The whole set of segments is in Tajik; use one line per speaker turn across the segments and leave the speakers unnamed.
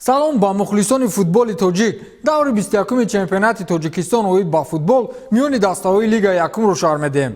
салом ба мухлисони футболи тоҷик. даври 21-уми чемпионати Таҷикистон оид ба футбол миёни дастаҳои лига якумро шарҳ медиҳем.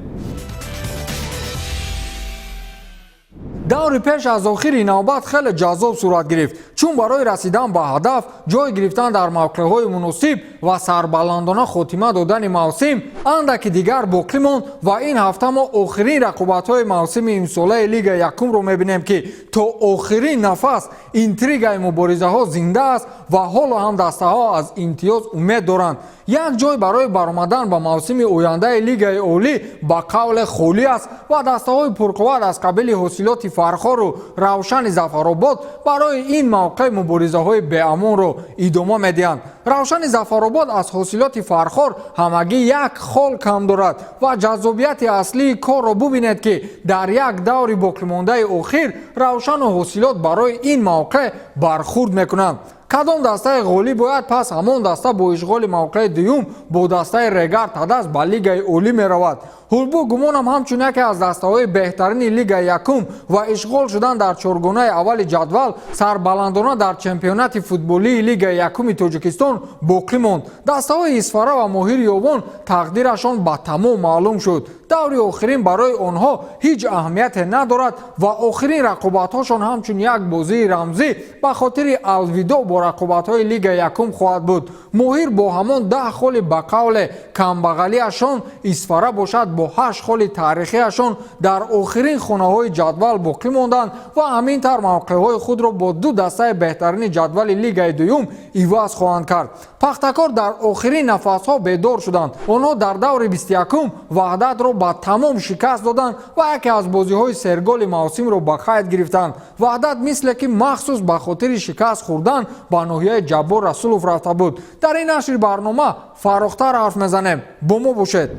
даври пеш аз охири навбат хеле ҷаззоб сурат гирифт, чун барои расидан ба ҳадаф, ҷой гирифтан дар мавқеъҳои муносиб ва сарбаландона хотима додани мавсим андаки дигар боқӣ монд ва ин ҳафта мо охирин рақобатҳои мавсими имсолаи лига якумро мебинем ки то охирин нафас интригаи муборизаҳо зинда аст ва ҳоло ҳам дастаҳо аз имтиёз умед доранд. як ҷой барои баромадан ба мавсими ояндаи лигаи олӣ ба қавле холӣ аст ва дастаҳои пурқувват аз қабили ҳосилоти Фархору Равшани Зафаробод барои ин мавқеъ муборизаҳои беамонро идома медиҳанд. равшани Зафаробод аз ҳосилоти Фархор ҳамагӣ як хол кам дорад ва ҷаззобияти аслии корро бубинед ки дар як даври боқимондаи охир равшану ҳосилот барои ин мавқеъ бархурд мекунанд. кадом дастаи ғолиб бояд пас ҳамон даста бо ишғоли мавқеъи дуюм бо дастаи регар тадаст ба лигаи олӣ меравад. ҳулбу гумонам ҳамчун яке аз дастаҳои беҳтарини лигаи якум ва ишғол шудан дар чоргонаи аввали ҷадвал сарбаландона дар чемпионати футболии лигаи якуми Таҷикистон боқӣ монд. дастаҳои Исфара ва Моҳири Ёвон тақдирашон ба тамом маълум шуд. даври охирин барои онҳо ҳеҷ аҳамияте надорад ва охирин рақобатҳошон ҳамчун як бозии рамзӣ ба хотири алвидо бо рақобатҳои лигаи якум хоҳад буд. моҳир бо ҳамон 10 холи ба қавле камбағалиашон, Исфара бошад бо 8 холи таърихиашон дар охирин хонаҳои ҷадвал боқӣ монданд ва ҳамин тавр мавқеъҳои худро бо ду дастаи беҳтарини ҷадвали лигаи дуюм иваз хоҳанд кард. пахтакор дар охирин нафасҳо бедор шуданд. онҳо дар даври 21-ум ваҳдатро ба тамом шикаст доданд ва яке аз бозиҳои серголи мавсимро ба қайд гирифтанд. ваҳдат мисле ки махсус ба хотири шикаст хӯрдан ба ноҳияи Ҷаббор Расулов рафта буд. дар ин нашри барнома фарохтар ҳарф мезанем. бо мо бошед.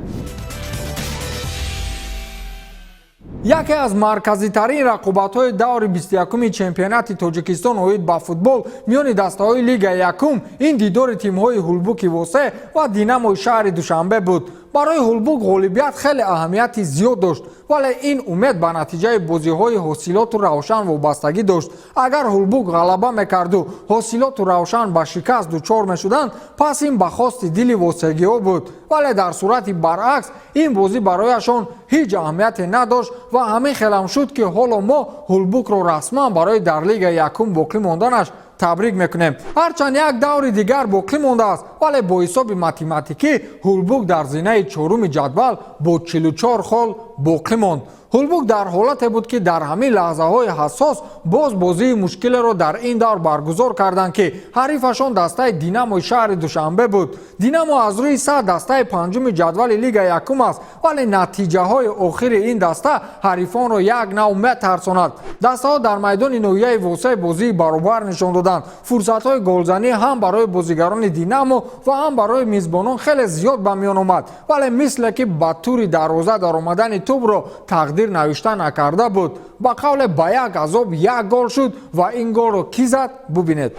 яке аз марказитарин рақобатҳои даври 21-уми чемпионати Таҷикистон оид ба футбол миёни дастаҳои лигаи якум ин дидори тимҳои ҳулбуки восе ва Динамои шаҳри Душанбе буд. барои ҳулбук ғолибият хеле аҳамияти зиёд дошт, вале ин умед ба натиҷаи бозиҳои ҳосилоту равшан вобастагӣ дошт. агар ҳулбук ғалаба мекарду ҳосилоту равшан ба шикаст дучор мешуданд, пас ин ба хости дили восегиҳо буд, вале дар сурати баръакс ин бозӣ барояшон ҳеҷ аҳамияте надошт ва ҳамин хелам шуд ки ҳоло мо ҳулбукро расман барои дар лигаи якум боқӣ монданаш табрик мекунем. ҳарчанд як даври дигар боқӣ мондааст, вале бо ҳисоби математикӣ ҳулбук дар зинаи чоруми ҷадвал бо 44 хол боқӣ монд. ҳулбук дар ҳолате буд ки дар ҳамин лаҳзаҳои ҳассос боз бозии мушкилеро дар ин давр баргузор карданд ки ҳарифашон дастаи Динамои шаҳри Душанбе буд. Динамо аз рӯи сар дастаи панҷуми ҷадвали лигаи якум аст, вале натиҷаҳои охири ин даста ҳарифонро як нав метарсонад. дастаҳо дар майдони ноҳияи восе бозии баробар нишон доданд. фурсатҳои голзанӣ ҳам барои бозигарони Динамо ва ҳам барои мизбонон хеле зиёд ба миён омад, вале мисле ки ба тури дарвоза даромадани тӯбро тақдир навишта накарда буд. ба қавле ба як азоб як гол шуд ва ин голро ки зад бубинед.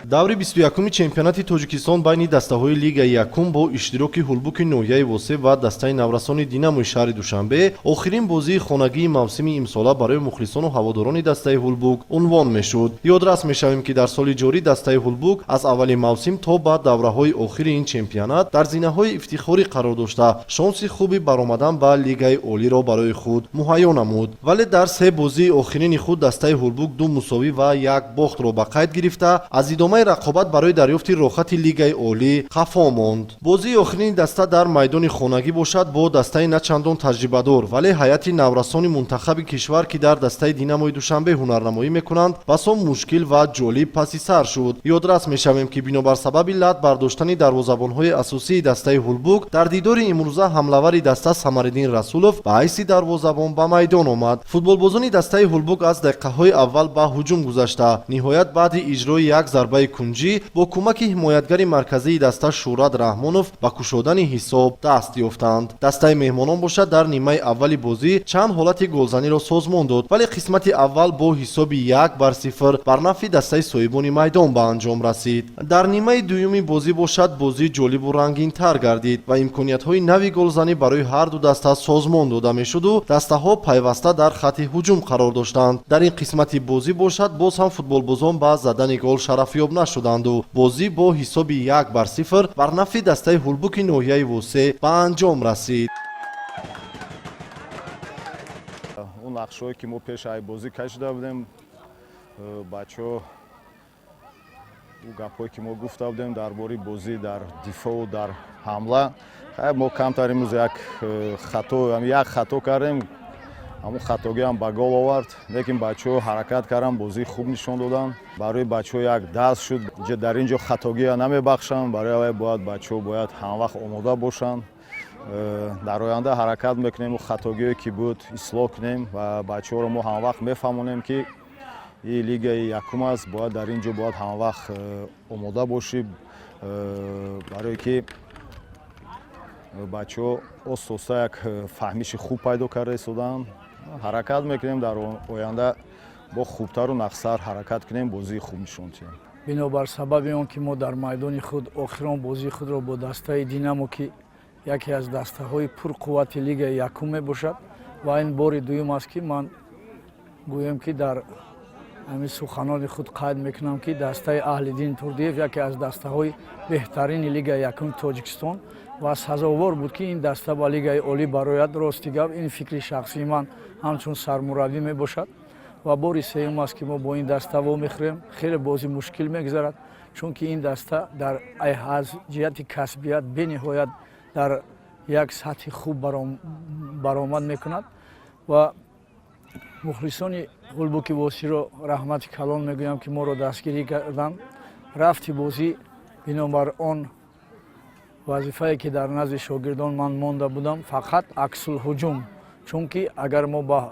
даври 21-уми чемпионати Таҷикистон байни дастаҳои лигаи якум бо иштироки ҳулбуки ноҳияи восе ва дастаи наврасони Динамои шаҳри Душанбе охирин бозии хонагии мавсими имсола барои мухлисону ҳаводорони дастаи ҳулбук унвон мешуд. ёдрас мешавем ки дар соли ҷорӣ дастаи ҳулбук аз аввали мавсим то ба давраҳои охири ин чемпионат дар зинаҳои ифтихорӣ қарор дошта шонси хуби баромадан ба лигаи олиро барои худ муҳайё намуд. вале дар се бозии охирини худ дастаи ҳулбук ду мусовӣ ва як бохтро ба қайд гирифта аз идомаи рақобат барои дарёфти рохати лигаи олӣ хафо монд. бозии охирини даста дар майдони хонагӣ бошад бо дастаи начандон таҷрибадор, вале ҳайати наврасони мунтахаби кишвар ки дар дастаи Динамои Душанбе ҳунарнамоӣ мекунанд басо мушкил ва ҷолиб паси сар шуд. ёдрас мешавем ки бинобар сабаби лат бардоштани дарвозабонҳои асосии дастаи ҳулбук дар дидори имрӯза ҳамлавари даста Самариддин Расулов ба ҳайси дарвозабон ба майдон омад. футболбозони дастаи ҳулбук аз дақиқаҳои аввал ба ҳуҷум гузашта, ниҳоят баъди иҷрои як зарбаи ҳамлаи кунҷӣ бо кӯмаки ҳимоятгари марказии даста Шурат Раҳмонов ба кушодани ҳисоб даст ёфтанд. Дастаи меҳмонон бошад дар нимаи аввали бозӣ чанд ҳолати голзаниро созмон дод, вале қисмати аввал бо ҳисоби 1-0 бар нафъи дастаи соҳибони майдон ба анҷом расид. Дар нимаи дуюми бозӣ бошад бозӣ ҷолибу рангинтар гардид ва имкониятҳои нави голзанӣ барои ҳарду даста созмон дода мешуду дастаҳо пайваста дар хатти ҳуҷум қарор доштанд. Дар ин қисмати бозӣ бошад боз ҳам футболбозон ба задани гол шарафёб нашуданду бозӣ бо ҳисоби 1-0 бар нафъи дастаи ҳулбуки ноҳияи восе ба анҷом расид.
اون نقشه‌ای که ما پیش ای بازی کشیده بودیم بچه‌ها او گپایی که ما گفته بودیم درباره بازی در دفاع و در حمله خیلی ما کمتر امروز یک خطا کردیم همون خطاگی هم به گل آورد لیکن بچه‌ها حرکت کردن بازی خوب نشون دادن برای بچه‌ها یک درس شد در اینجا خطاگی نمیبخشن برای باید بچه‌ها باید هم وقت آماده باشن در آینده حرکت میکنیم و خطاگی‌ای که بود اصلاح کنیم و بچه‌ها رو ما هم وقت میفهمونیم که این لیگ یکم است باید در اینجا باید هم وقت آماده باشیم برای که بچه‌ها آسوسا یک فهمیش خوب پیدا کرده شدن حرکت میکنیم در آینده با خوبتر و نقصر حرکت کنیم بازی خوب نشون بدیم
بنابر سبب اون که ما در میدان خود آخران بازی خود را با دسته دینامو که یکی از دسته‌های پرقوت لیگ یکم میباشد و این بار دوم است که من گویم که در همین سخنان خود قید میکنم که دسته اهل دین تردیف یکی از دسته‌های بهترین لیگ یکم تاجیکستان و سزاوار بود که این دسته با لیگ عالی برآید. راستی گپ این فکر شخصی من همچون سرمربی میباشد و بار سوم است که ما با این دسته وا میخوریم خیلی بازی مشکل میگذرد چون که این دسته در از جهت کسبیت بنهایت در یک سطح خوب برآمد میکند و مخلصان هولبوکی واسی را رحمت کلان میگویم که ما را دستگیری کردند. رفت بازی بنابر آن وظیفه‌ای که در نزد شاگردان من مانده بودم فقط عکس الهجوم چون که اگر ما با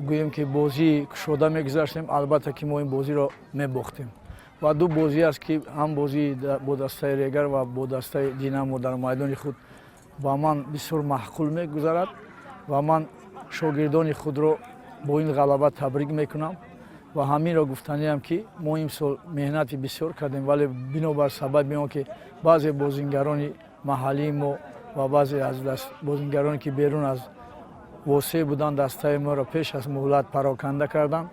گوییم که بازی شده میگذاشتیم البته که ما این بازی را میباختیم و دو بازی است که هم بازی با دسته ریگر و با دسته دینامو در میدان خود با من بسیار معقول میگذرد و من شاگردان خود را با این غلبه تبریک میکنم و همین را گفتنی هم که ما این سال مهنت بسیار کردیم ولی بنابر سبب این که بعضی بازیگران محلی ما و بعضی از بازیگرانی که بیرون از واسه بودن دسته ما را پیش از مهلت پراکنده کردن.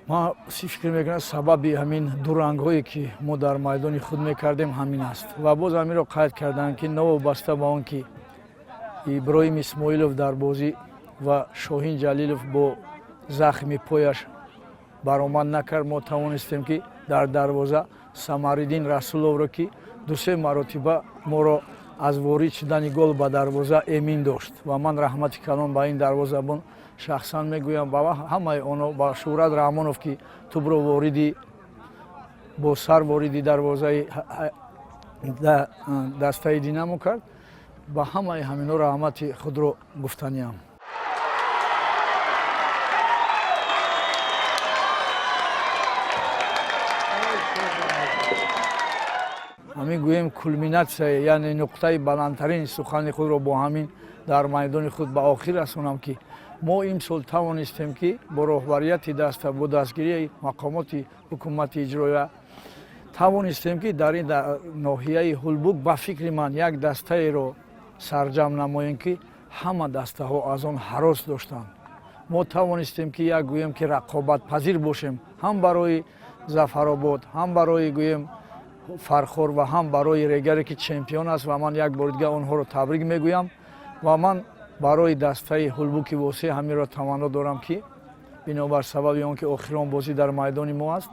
ما فکر میکنم سبب همین دو رنگ هایی که ما در میدان خود میکردیم همین است و باز همین را قید کردن که نو بسته با اون که ابراهیم اسماعیلوف در بازی و شاهین جلیلوف با زخم پایش برآمد نکرد ما توانستیم که در دروازه سماریدین رسولوف را که دو سه مرتبه ما را از وارد شدن گل به دروازه امین داشت و من رحمت کلان با این دروازه‌بان شخصا میگویم با همه اونا با شورت رحمانوف که توپ را واردی با سر واردی دروازه دسته دینامو کرد با همه همینا رحمت خود را گفتنیم. همین گویم کلمیناسیون یعنی نقطه بلندترین سخن خود را با همین در میدان خود به آخر رسانم که ما امسال توانستیم که با رهبریت دسته با دستگیری مقامات حکومت اجرایی توانستیم که در این ناحیه هولبوک با فکر من یک دسته را سرجم نماییم که همه دسته ها از آن هراس داشتند. ما توانستیم که یک گویم که رقابت پذیر باشیم هم برای ظفرآباد هم برای گویم فرخور و هم برای ریگری که چمپیون است و من یک بار دیگه آنها رو تبریک میگویم و من برای دسته هولبوکی واسی همین را تمنا دارم که بنابر سبب اون که آخرین بازی در میدان ما است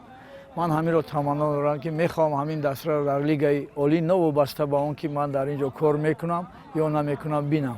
من همین را تمنا دارم که میخوام همین دسته را در لیگ عالی نو بسته با اون که من در اینجا کار میکنم یا نمیکنم بینم.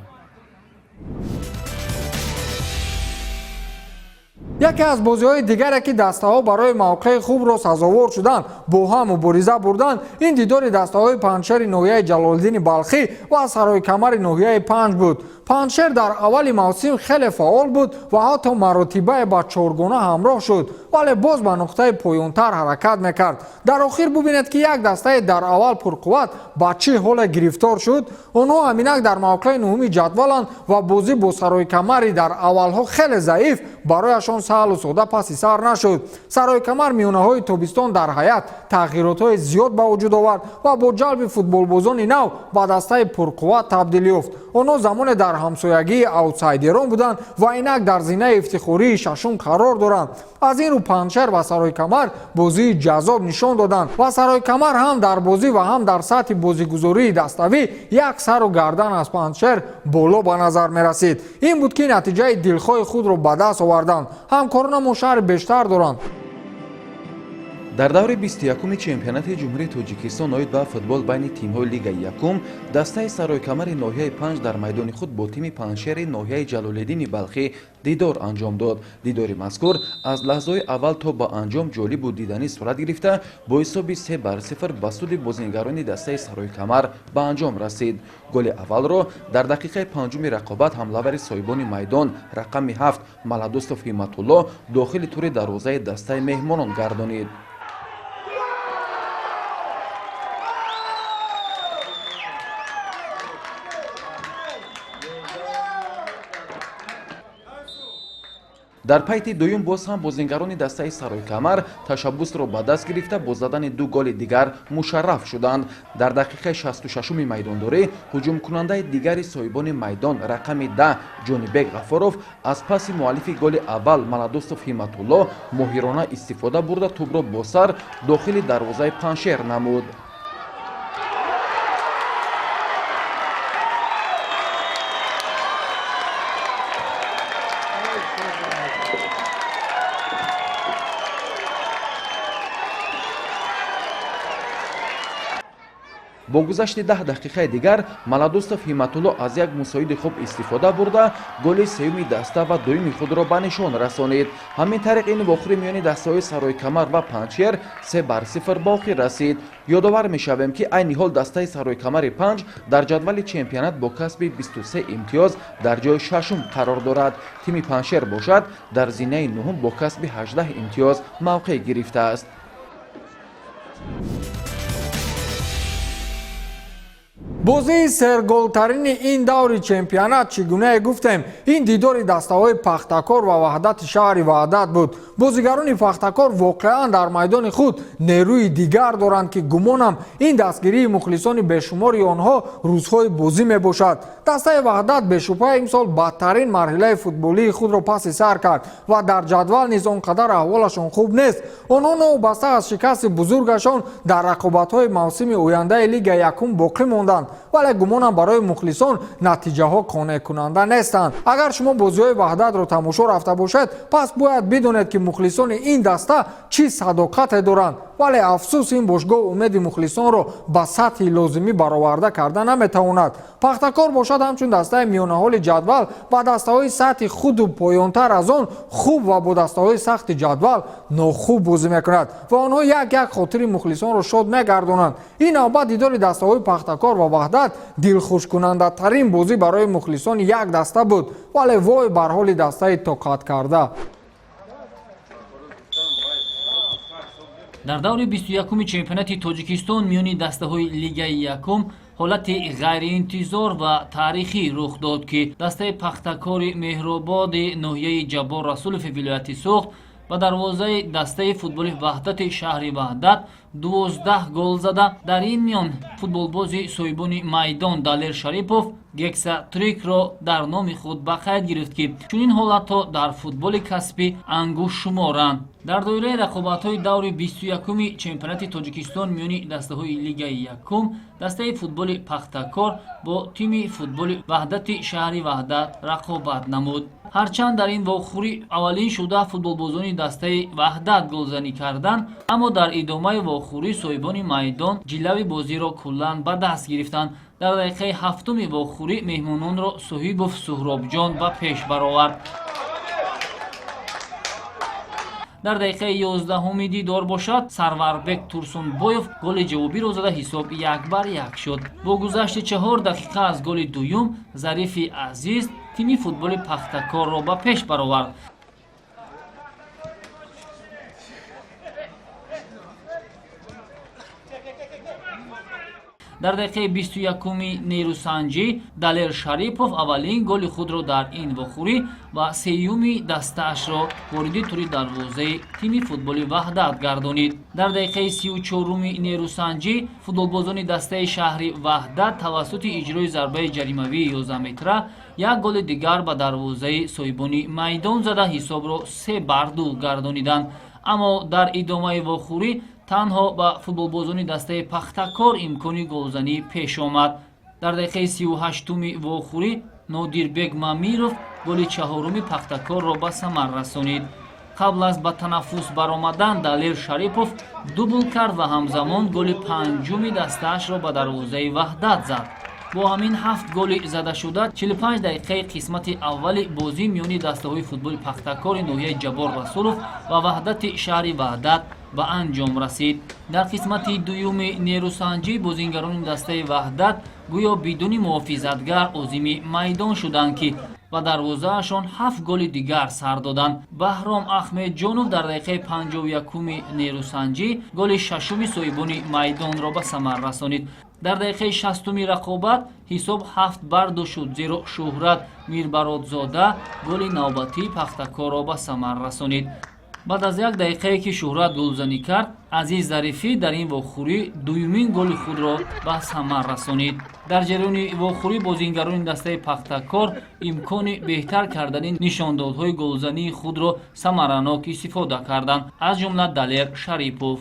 яке аз бозиҳои дигаре ки дастаҳо барои мавқеи хубро сазовор шуданд бо ҳам мубориза бурданд, ин дидори дастаҳои панҷшери ноҳияи ҷалолиддини балхӣ ва саройкамари ноҳияи панҷ буд. Панҷшер дар аввали мавсим хеле фаъол буд ва ҳатто маротибае ба чоргона ҳамроҳ шуд, вале боз ба нуқтаи поёнтар ҳаракат мекард. Дар охир бубинед ки як дастаи дар аввал пурқувват ба чӣ ҳоле гирифтор шуд. Онҳо ҳаминак дар мавқеи нуҳуми ҷадваланд ва бозӣ бо саройкамари дар аввалҳо хеле заиф барояшон саҳлу сода паси сар нашуд. Саройкамар миёнаҳои тобистон дар ҳаят тағйиротҳои зиёд ба вуҷуд овард ва бо ҷалби футболбозони нав ба дастаи пурқувват табдил ёфт. онҳо замоне дар ҳамсоягии аутсайдерон буданд ва инак дар зинаи ифтихории шашум қарор доранд. аз ин рӯ панҷшер ва саройкамар бозии ҷаззоб нишон доданд ва саройкамар ҳам дар бозӣ ва ҳам дар сатҳи бозигузории даставӣ як сару гардан аз панҷшер боло ба назар мерасид. ин буд ки натиҷаи дилхоҳи худро ба даст оварданд. ҳамкоронамон шаҳри бештар доранд.
дар даври 21-уми чемпионати ҷумҳурии Тоҷикистон оид ба футбол байни тимҳои Лигаи якум, дастаи саройкамари ноҳияи панҷ дар майдони худ бо тими панҷшери ноҳияи ҷалолиддини балхӣ дидор анҷом дод. дидори мазкур аз лаҳзаҳои аввал то ба анҷом ҷолибу диданӣ сурат гирифта, бо ҳисоби 3-0 ба суди бозингарони дастаи саройкамар ба анҷом расид. голи аввалро дар дақиқаи панҷуми рақобат ҳамлавари соҳибони майдон рақами 7 Маладустов Ҳиматулло дохили тури дарвозаи дастаи меҳмонон гардонид. дар пайти дуюм боз ҳам бозингарони дастаи саройкамар ташаббусро ба даст гирифта бо задани ду голи дигар мушарраф шуданд. дар дақиқаи 66-уми майдондорӣ ҳуҷумкунандаи дигари соҳибони майдон рақами 10 Ҷонибек Ғафоров аз паси муаллифи голи аввал Маладустов Ҳиматулло моҳирона истифода бурда тӯбро бо сар дохили дарвозаи панҷшер намуд. бо гузашти 10 дақиқаи дигар Маладустов Ҳиматулло аз як мусоиди хуб истифода бурда голи сеюми даста ва дуюми худро ба нишон расонид. ҳамин тариқ ин вохӯри миёни дастаҳои саройкамар ва панҷшер 3-0 ба охир расид. ёдовар мешавем ки айни ҳол дастаи саройкамари 5 дар ҷадвали чемпионат бо касби 23 имтиёз дар ҷои шашум қарор дорад. тими панҷшер бошад дар зинаи нуҳум бо касби 18 имтиёз мавқеъ гирифтааст.
бозии серголтарини ин даври чемпионат чӣ гунае гуфтем, ин дидори дастаҳои Пахтакор ва ваҳдати шаҳри Ваҳдат буд. бозигарони Пахтакор воқеан дар майдони худ нерӯи дигар доранд ки гумонам ин дастгирии мухлисони бешумори онҳо рӯзҳои бозӣ мебошад. дастаи Ваҳдат бешубҳа имсол бадтарин марҳилаи футболии худро паси сар кард ва дар ҷадвал низ он қадар аҳволашон хуб нест. онҳо новобаста аз шикасти бузургашон дар рақобатҳои мавсими ояндаи Лига якум боқӣ монданд, вале гумонам барои мухлисон натиҷаҳо қонеъкунанда нестанд. агар шумо бозиҳои Ваҳдатро тамошо рафта бошед, пас бояд бидонед ки мухлисони ин даста чӣ садоқате доранд, вале афсӯс ин бошгоҳ умеди мухлисонро ба сатҳи лозимӣ бароварда карда наметавонад. Пахтакор бошад ҳамчун дастаи миёнаҳоли ҷадвал ба дастаҳои сатҳи худу поёнтар аз он хуб ва бо дастаҳои сахти ҷадвал нохуб бозӣ мекунад ва онҳо як хотири мухлисонро шод мегардонанд. ин навбат дидори дастаҳои Пахтакор ва Ваҳдат дилхушкунандатарин бозӣ барои мухлисони як даста буд, вале вой бар ҳоли дастаи тоқаткарда.
дар даври 21-уми чемпионати Тоҷикистон миёни дастаҳои Лигаи якум ҳолати ғайриинтизор ва таърихӣ рух дод ки дастаи Пахтакори меҳрободи ноҳияи Ҷаббор Расулови вилояти Суғд ба дарвозаи дастаи футболи Ваҳдати шаҳри Ваҳдат 12 гол зада, дар ин миён футболбози соҳибони майдон Далер Шарипов гексатрикро дар номи худ ба қайд гирифт ки чунин ҳолатҳо дар футболи касбӣ ангушшуморанд. дар доираи рақобатҳои даври 21-уми чемпионати Тоҷикистон миёни дастаҳои Лигаи якум, дастаи футболи Пахтакор бо тими футболи Ваҳдати шаҳри Ваҳдат рақобат намуд. ҳарчанд дар ин вохӯрӣ аввалин шуда футболбозони дастаи Ваҳдат голзанӣ карданд, аммо дар идомаи вохӯрӣ соҳибони майдон ҷилави бозиро куллан ба даст гирифтанд. дар дақиқаи 7-уми вохӯрӣ меҳмононро Соҳибов Суҳробҷон ба пеш баровард. дар дақиқаи 11 дидор бошад Сарварбек Турсунбоев голи ҷавобиро зада ҳисоб 1-1 шуд. Бо гузашти 4 дақиқа аз голи дуюм Зарифи Азиз тими футболи Пахтакорро ба пеш баровард. дар дақиқаи 21-уми нерӯсанҷӣ Далер Шарипов аввалин голи худро дар ин вохӯрӣ ва сеюми дастаашро вориди тури дарвозаи тими футболи Ваҳдат гардонид. дар дақиқаи 34-уми нерӯсанҷӣ футболбозони дастаи шаҳри Ваҳдат тавассути иҷрои зарбаи ҷаримавии 11-метра як голи дигар ба дарвозаи соҳибони майдон зада ҳисобро 3-2 гардониданд. аммо дар идомаи вохӯрӣ танҳо ба футболбозони дастаи Пахтакор имкони голзанӣ пеш омад. дар дақиқаи 38-уми вохӯрӣ Нодирбек Мамиров голи чаҳоруми Пахтакорро ба самар расонид. қабл аз ба танаффус баромадан Далер Шарипов дубл кард ва ҳамзамон голи панҷуми дастаашро ба дарвозаи Ваҳдат зад. бо ҳамин 7 голи задашуда 45 дақиқаи қисмати аввали бозӣ миёни дастаҳои футболи Пахтакори ноҳияи Ҷабор Расулов ва Ваҳдати шаҳри Ваҳдат ба анҷом расид. дар қисмати дуюми нерӯсанҷӣ бозингарони дастаи Ваҳдат гӯё бидуни муҳофизатгар озими майдон шуданд ки ба дарвозаашон 7 голи дигар сар доданд. Баҳром Ахмедҷонов дар дақиқаи 51-уми нерӯсанҷӣ голи шашуми соҳибони майдонро ба самар расонид. дар дақиқаи 60-уми рақобат ҳисоб 7-2 шуд, зеро Шӯҳрат Мирбародзода голи навбатии Пахтакорро ба самар расонид. баъд аз як дақиқае ки Шӯҳрат голзанӣ кард, Азиз Зарифӣ дар ин вохӯрӣ дуюмин голи худро ба самар расонид. дар ҷараёни вохӯрӣ бозингарони дастаи Пахтакор имкони беҳтар кардани нишондодҳои голзании худро самаранок истифода карданд, аз ҷумла Далер Шарипов.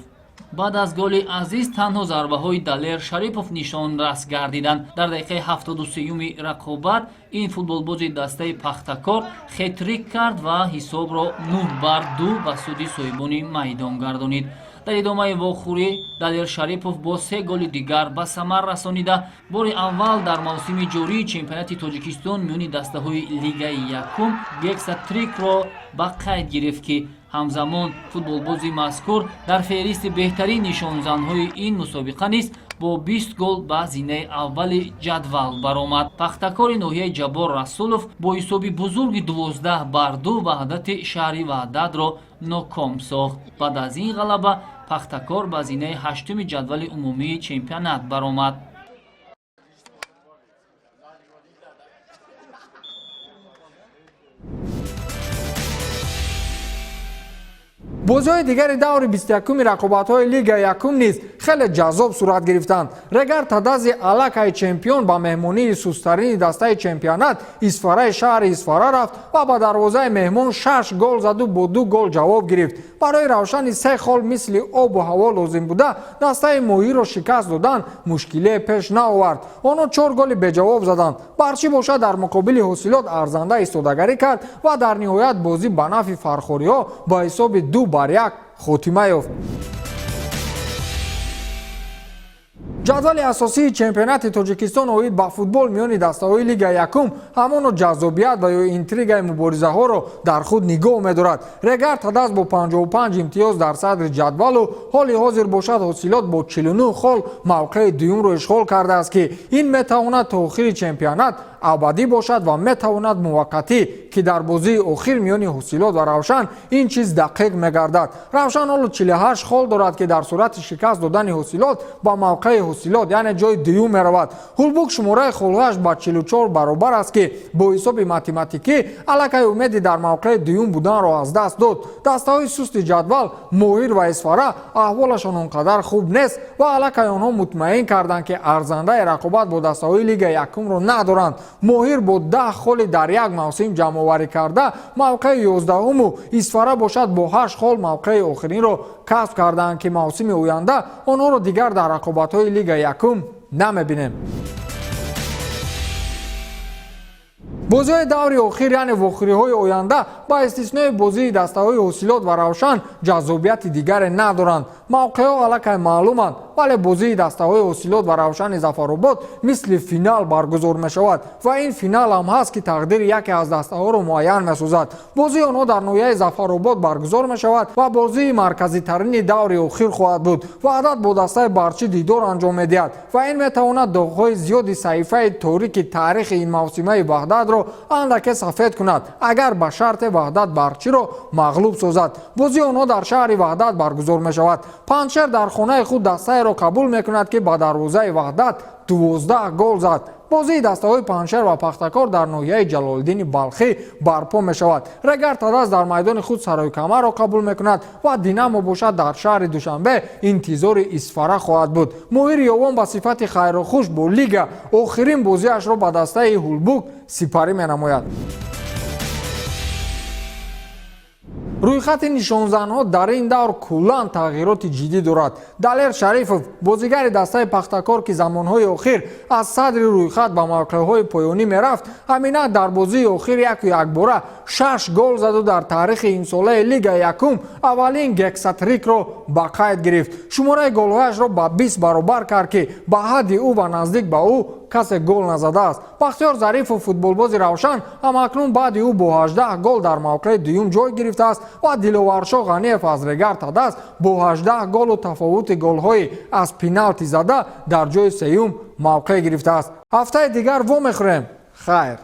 баъд аз голи Азиз танҳо зарбаҳои Далер Шарипов нишонрас гардиданд. дар дақиқаи 73-уми рақобат ин футболбози дастаи Пахтакор хетрик кард ва ҳисобро 9-2 ба суди соҳибони майдон гардонид. дар идомаи вохӯрӣ Далер Шарипов бо 3 голи дигар ба самар расонида бори аввал дар мавсими ҷории чемпионати Тоҷикистон миёни дастаҳои Лигаи якум гексатрикро ба қайд гирифт ки ҳамзамон футболбози мазкур дар феҳристи беҳтарин нишонзанҳои ин мусобиқа низ бо 20 гол ба зинаи аввали ҷадвал баромад. Пахтакори ноҳияи Ҷабор Расулов бо ҳисоби бузурги 12-2 Ваҳдати шаҳри Ваҳдатро ноком сохт. баъд аз ин ғалаба Пахтакор ба зинаи 8-уми ҷадвали умумии чемпионат баромад.
бозиҳои дигари даври 21-уми рақобатҳои Лигаи якум низ хеле ҷаззоб сурат гирифтанд. Регар Тадази аллакай чемпион ба меҳмонии сустарини дастаи чемпионат Исфараи шаҳри Исфара рафт ва ба дарвозаи меҳмон 6 гол заду бо 2 гол ҷавоб гирифт. барои равшани 3 хол мисли обу ҳаво лозим буда дастаи моҳиро шикаст додан мушкилие пеш наовард. онҳо 4 голи беҷавоб заданд. барчи бошад дар муқобили ҳосилот арзанда истодагарӣ кард ва дар ниҳоят бозӣ ба нафи фархориҳо ба ҳисоби 2-1 хотима ёфт. ҷадвали асосии чемпионати Тоҷикистон оид ба футбол миёни дастаҳои Лигаи якум ҳамоно ҷаззобият ва ё интригаи муборизаҳоро дар худ нигоҳ медорад. Регар Тадас бо 55 имтиёз дар садри ҷадвалу ҳоли ҳозир бошад ҳосилот бо 49 хол мавқеи дуюмро ишғол кардааст ки ин метавонад то охири чемпионат абадӣ бошад ва метавонад муваққатӣ ки дар бозии охир миёни ҳосилот ва Равшан ин чиз дақиқ мегардад. Равшан ҳоло 48 хол дорад ки дар сурати шикаст додани ҳосилот ба мавқеи ҳосилот яъне ҷои дуюм меравад. Ҳулбук шумораи холҳояш ба 44 баробар аст ки бо ҳисоби математикӣ аллакай умеди дар мавқеи дуюм буданро аз даст дод. дастаҳои сусти ҷадвал Моҳир ва Исфара аҳволашон он қадар хуб нест ва аллакай онҳо мутмаин карданд ки арзандаи рақобат бо дастаҳои Лигаи якумро надоранд. Моҳир бо 10 холи дар як мавсим ҷамъоварӣ карда мавқеи 11-уму, Исфара бошад бо 8 хол мавқеи охиринро касб карданд ки мавсими оянда онҳоро дигар дар рақобатҳои Лигаи якум намебинем. бозиҳои даври охир яъне вохӯриҳои оянда ба истиснои бозии дастаҳои ҳосилот ва равшан ҷаззобияти дигаре надоранд. мавқеъҳо аллакай маълуманд, вале бозии дастаҳои ҳосилот ва равшани Зафаробод мисли финал баргузор мешавад ва ин финал ҳам ҳаст ки тақдири яке аз дастаҳоро муайян месозад. бозии онҳо дар ноҳияи Зафаробод баргузор мешавад ва бозии марказитарини даври охир хоҳад буд. ваҳдат бо дастаи барчи дидор анҷом медиҳад ва ин метавонад доғҳои зиёди саҳифаи торики таърихи ин мавсимаи ваҳдатро андаке сафед кунад, агар ба шарте ваҳдат барчиро мағлуб созад. бозии онҳо дар шаҳри ваҳдат баргузор мешавад. панҷшер дар хонаи худ дастаеро қабул мекунад ки ба дарвозаи ваҳдат 12 гол зад. бозии дастаҳои панҷшер ва пахтакор дар ноҳияи ҷалолиддини балхӣ барпо мешавад. регар тадас дар майдони худ саройкамаро қабул мекунад ва динамо бошад дар шаҳри душанбе интизори исфара хоҳад буд. моҳири ёвон ба сифати хайрухуш бо лига охирин бозиашро ба дастаи ҳулбук сипарӣ менамояд. рӯйхати нишонзанҳо дар ин давр куллан тағйироти ҷиддӣ дорад. далер шарифов, бозигари дастаи пахтакор ки замонҳои охир аз садри рӯйхат ба мавқеъҳои поёнӣ мерафт, ҳаминак дар бозии охир якбора 6 гол заду дар таърихи имсолаи лига якум аввалин гексатрикро ба қайд гирифт. шумораи голҳояшро ба 20 баробар кард ки ба ҳадди ӯ ва наздик ба ӯ касе гол назадааст. бахтиёр зарифов, футболбози равшан, ҳамакнун баъди ӯ бо 18 гол дар мавқеъи дуюм ҷой гирифтааст ва диловаршо ғаниев аз регар тадас бо 18 голу тафовути голҳои аз пеналти зада дар ҷои сеюм мавқеъ гирифтааст. ҳафтаи дигар вомехӯрем. хайр.